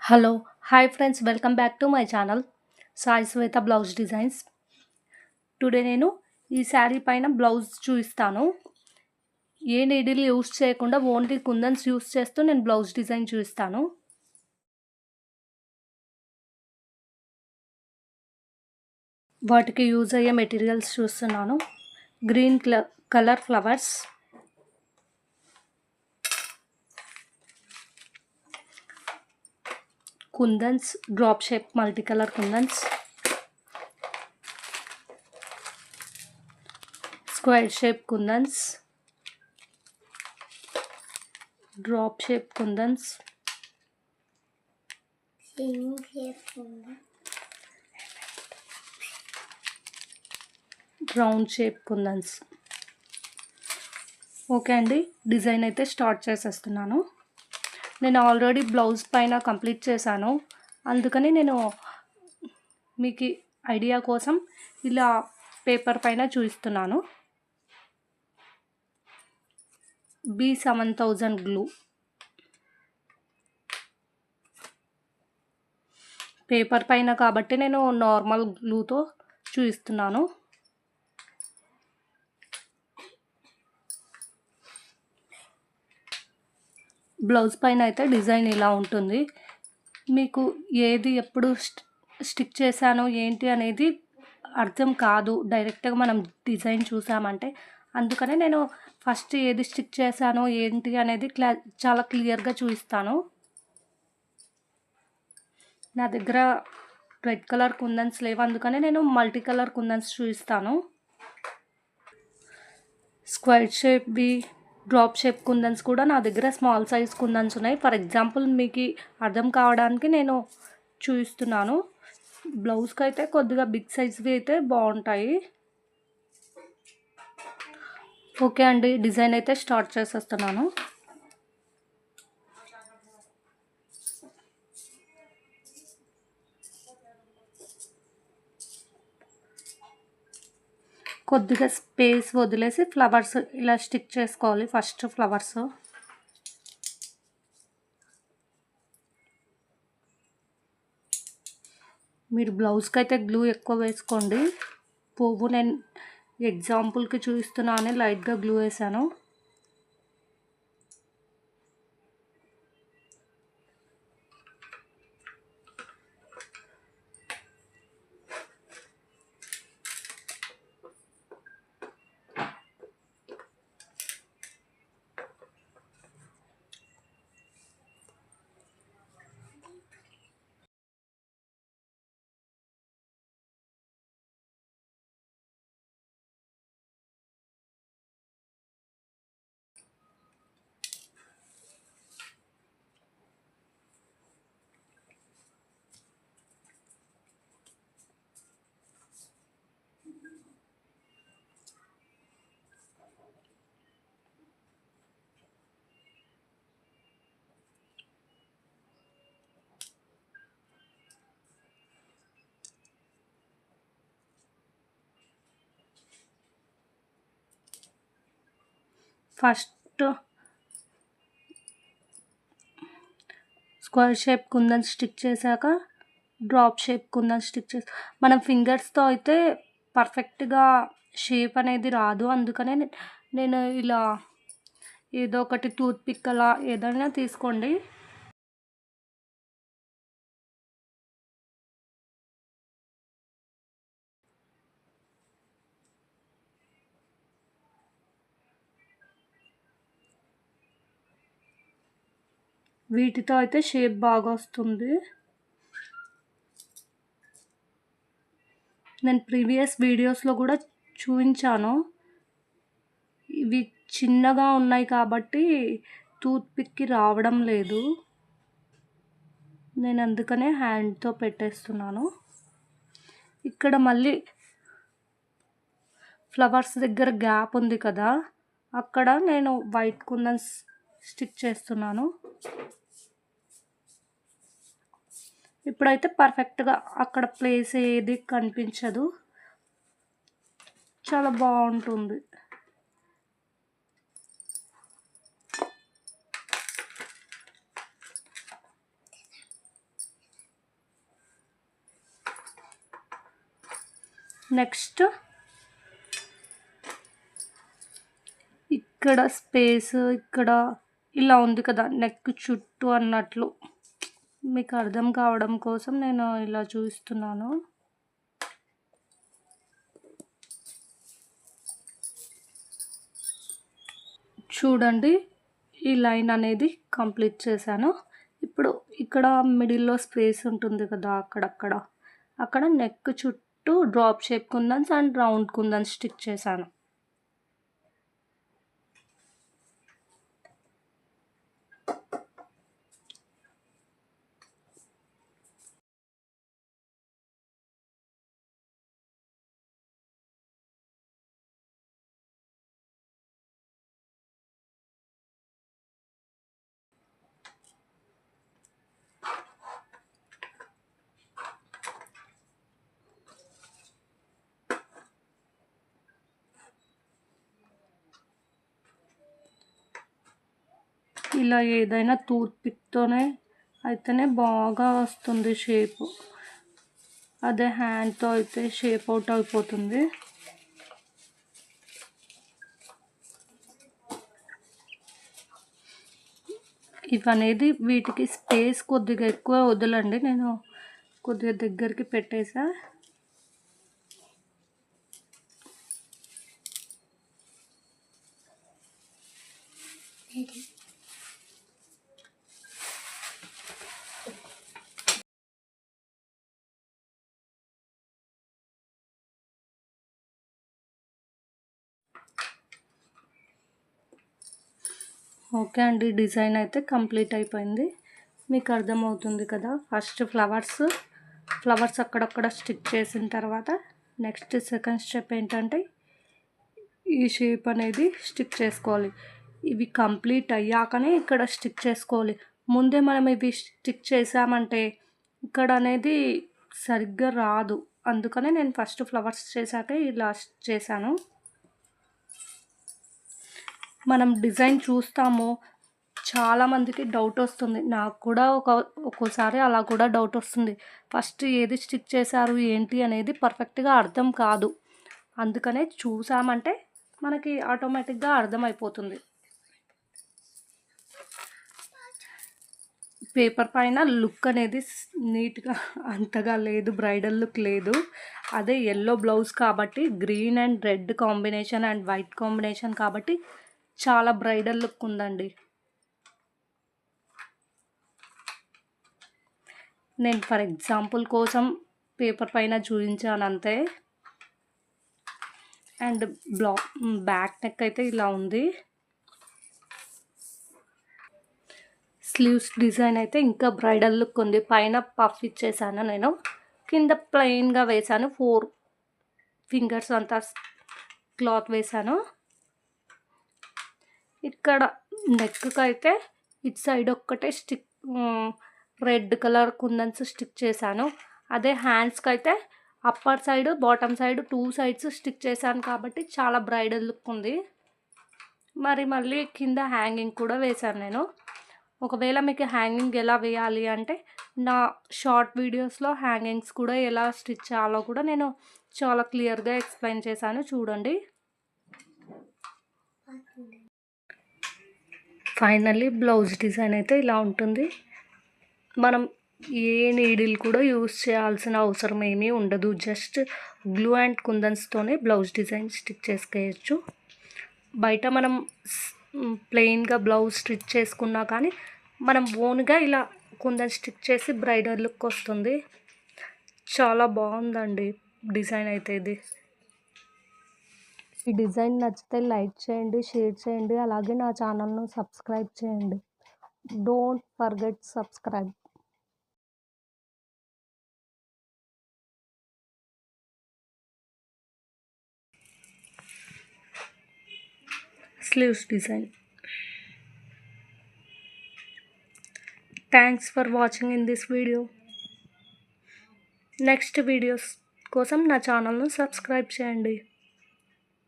Hello! Hi friends, welcome back to my channel Sai Shweta blouse designs. Today నేను ఈ శారీ పైన blouse చూపిస్తాను. ఏ needle use చేయకుండా ఓన్లీ కుందన్స్ use చేస్తూ నేను బ్లౌజ్ డిజైన్ చూపిస్తాను. వాటికి యూజ్ అయ్యే మెటీరియల్స్ చూస్తున్నాను. గ్రీన్ కలర్ ఫ్లవర్స్, కుందన్స్, డ్రాప్ షేప్ మల్టీ కలర్ కుందన్స్, స్క్వేర్ షేప్ కుందన్స్, డ్రాప్ షేప్ కుందన్స్, రౌండ్ షేప్ కుందన్స్. ఓకే అండి, డిజైన్ అయితే స్టార్ట్ చేసేస్తున్నాను. నేను ఆల్రెడీ బ్లౌజ్ పైన కంప్లీట్ చేశాను, అందుకని నేను మీకు ఐడియా కోసం ఇలా పేపర్ పైన చూపిస్తున్నాను. B7000 గ్లూ పేపర్ పైన కాబట్టి నేను నార్మల్ గ్లూతో చూపిస్తున్నాను. బ్లౌజ్ పైన అయితే డిజైన్ ఇలా ఉంటుంది. మీకు ఏది ఎప్పుడు స్టిక్ చేశానో ఏంటి అనేది అర్థం కాదు డైరెక్ట్గా మనం డిజైన్ చూసామంటే. అందుకనే నేను ఫస్ట్ ఏది స్టిక్ చేశానో ఏంటి అనేది చాలా క్లియర్గా చూపిస్తాను. నా దగ్గర రెడ్ కలర్ కుందన్స్ లేవు, అందుకనే నేను మల్టీ కలర్ కుందన్స్ చూపిస్తాను. స్క్వేర్ షేప్వి, డ్రాప్ షేప్ కుందన్స్ కూడా నా దగ్గర స్మాల్ సైజ్ కుందన్స్ ఉన్నాయి. ఫర్ ఎగ్జాంపుల్ మీకు అర్థం కావడానికి నేను చూపిస్తున్నాను. బ్లౌజ్కి అయితే కొద్దిగా బిగ్ సైజ్వి అయితే బాగుంటాయి. ఓకే అండి, డిజైన్ అయితే స్టార్ట్ చేసేస్తున్నాను. కొద్దిగా స్పేస్ వదిలేసి ఫ్లవర్స్ ఇలా స్టిక్ చేసుకోవాలి. ఫస్ట్ ఫ్లవర్స్ మీరు బ్లౌజ్కి అయితే గ్లూ ఎక్కువ వేసుకోండి. పువ్వు నేను ఎగ్జాంపుల్కి చూపిస్తున్నాను, లైట్గా గ్లూ వేసాను. First square shape kundan stick చేశాక డ్రాప్ షేప్ కుందన్ స్టిక్ చేసి మనం ఫింగర్స్తో అయితే పర్ఫెక్ట్గా షేప్ అనేది రాదు. అందుకనే నేను ఇలా ఏదో ఒకటి టూత్ పిక్ అలా ఏదైనా తీసుకోండి. వీటితో అయితే షేప్ బాగా వస్తుంది. నేను ప్రీవియస్ వీడియోస్లో కూడా చూపించాను. ఇవి చిన్నగా ఉన్నాయి కాబట్టి టూత్ పిక్కి రావడం లేదు. నేను అందుకనే హ్యాండ్తో పెట్టేస్తున్నాను. ఇక్కడ మళ్ళీ ఫ్లవర్స్ దగ్గర గ్యాప్ ఉంది కదా, అక్కడ నేను వైట్ కుందన్స్ స్టిక్ చేస్తున్నాను. ఇప్పుడైతే పర్ఫెక్ట్గా అక్కడ ప్లేస్ ఏది కనిపించదు, చాలా బాగుంటుంది. నెక్స్ట్ ఇక్కడ స్పేస్ ఇక్కడ ఇలా ఉంది కదా నెక్ చుట్టూ అన్నట్లు మీకు అర్థం కావడం కోసం నేను ఇలా చూస్తున్నాను. చూడండి, ఈ లైన్ అనేది కంప్లీట్ చేశాను. ఇప్పుడు ఇక్కడ మిడిల్లో స్పేస్ ఉంటుంది కదా, అక్కడ నెక్ చుట్టూ drop shape kundans and round kundans stick చేశాను. ఇలా ఏదైనా టూత్ పిక్తోనే అయితేనే బాగా వస్తుంది షేప్. అదే హ్యాండ్తో అయితే షేప్ అవుట్ అయిపోతుంది. ఇవనేది వీటికి స్పేస్ కొద్దిగా ఎక్కువ వదలండి. నేను కొద్దిగా దగ్గరికి పెట్టేసా. ఓకే అండి, డిజైన్ అయితే కంప్లీట్ అయిపోయింది. మీకు అర్థమవుతుంది కదా. ఫస్ట్ ఫ్లవర్స్ అక్కడక్కడ స్టిక్ చేసిన తర్వాత నెక్స్ట్ సెకండ్ స్టెప్ ఏంటంటే ఈ షేప్ అనేది స్టిక్ చేసుకోవాలి. ఇవి కంప్లీట్ అయ్యాకనే ఇక్కడ స్టిక్ చేసుకోవాలి. ముందే మనం ఇవి స్టిక్ చేసామంటే ఇక్కడ అనేది సరిగ్గా రాదు. అందుకనే నేను ఫస్ట్ ఫ్లవర్స్ చేశాక ఇలా చేశాను. మనం డిజైన్ చూస్తాము, చాలామందికి డౌట్ వస్తుంది. నాకు కూడా ఒక్కోసారి అలా కూడా డౌట్ వస్తుంది. ఫస్ట్ ఏది స్టిక్ చేశారు ఏంటి అనేది పర్ఫెక్ట్గా అర్థం కాదు. అందుకనే చూసామంటే మనకి ఆటోమేటిక్గా అర్థమైపోతుంది. పేపర్ పైన లుక్ అనేది నీట్గా అంతగా లేదు, బ్రైడల్ లుక్ లేదు. అదే ఎల్లో బ్లౌజ్ కాబట్టి, green and red combination and white combination కాబట్టి చాలా బ్రైడల్ లుక్ ఉందండి. నేను ఫర్ ఎగ్జాంపుల్ కోసం పేపర్ పైన చూపించాను అంతే. అండ్ బ్యాక్ నెక్ అయితే ఇలా ఉంది. స్లీవ్స్ డిజైన్ అయితే ఇంకా బ్రైడల్ లుక్ ఉంది. పైన పఫ్ ఇచ్చేసాను నేను, కింద ప్లెయిన్గా వేసాను. 4 ఫింగర్స్ అంతా క్లాత్ వేసాను. ఇక్కడ నెక్కి అయితే ఇటు సైడ్ ఒక్కటే స్టిక్ రెడ్ కలర్ కుందన్స్ స్టిక్ చేశాను. అదే హ్యాండ్స్కి అయితే upper side bottom side 2 sides stick చేశాను కాబట్టి చాలా బ్రైడల్ లుక్ ఉంది. మళ్ళీ కింద హ్యాంగింగ్ కూడా వేశాను నేను. ఒకవేళ మీకు హ్యాంగింగ్ ఎలా వేయాలి అంటే నా షార్ట్ వీడియోస్లో హ్యాంగింగ్స్ కూడా ఎలా స్టిచ్ చేయాలో కూడా నేను చాలా క్లియర్గా ఎక్స్ప్లెయిన్ చేశాను, చూడండి. ఫైనల్లీ బ్లౌజ్ డిజైన్ అయితే ఇలా ఉంటుంది. మనం ఏ నీడిల్ కూడా యూస్ చేయాల్సిన అవసరం ఏమీ ఉండదు. జస్ట్ గ్లూ అండ్ కుందన్స్తోనే బ్లౌజ్ డిజైన్ స్టిచ్ చేసుకోవచ్చు. బయట మనం ప్లెయిన్గా బ్లౌజ్ స్టిచ్ చేసుకున్నా కానీ మనం ఓన్గా ఇలా కుందన్ స్టిచ్ చేసి బ్రైడల్ లుక్ వస్తుంది. చాలా బాగుందండి డిజైన్ అయితే ఇది. ఈ డిజైన్ నచ్చితే లైక్ చేయండి, షేర్ చేయండి, అలాగే నా ఛానల్ను సబ్స్క్రైబ్ చేయండి. Don't forget subscribe. Sleeves design. Thanks for watching in this video. Next videos కోసం నా ఛానల్ను సబ్స్క్రైబ్ చేయండి.